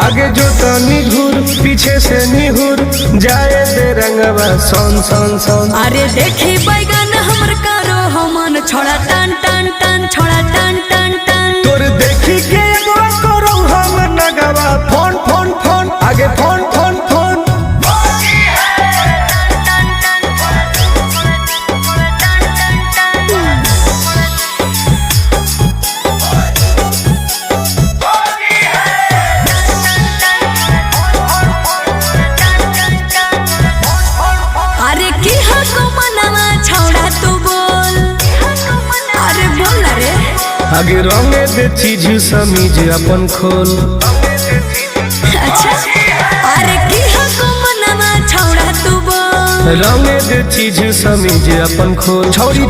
आगे जो तनी घूर पीछे से निहुर जाए दे रंगवा सन सन सन। अरे देखी बैगन हमर कारो हमन छोड़ा टन टन टन छोड़ा टन टन टन। तोर देखी के एगो करो हम नगवा फोन फोन फोन आगे फोन फोन फोन। अरे की हको मनवा छोड़ा तू बोल, अरे बोल रे। आगे रंगे दे चीज समीज अपन खोल। अच्छा अरे की हको मनवा छोड़ा तू बोल। रंगे दे चीज समीज अपन खोल। छौरी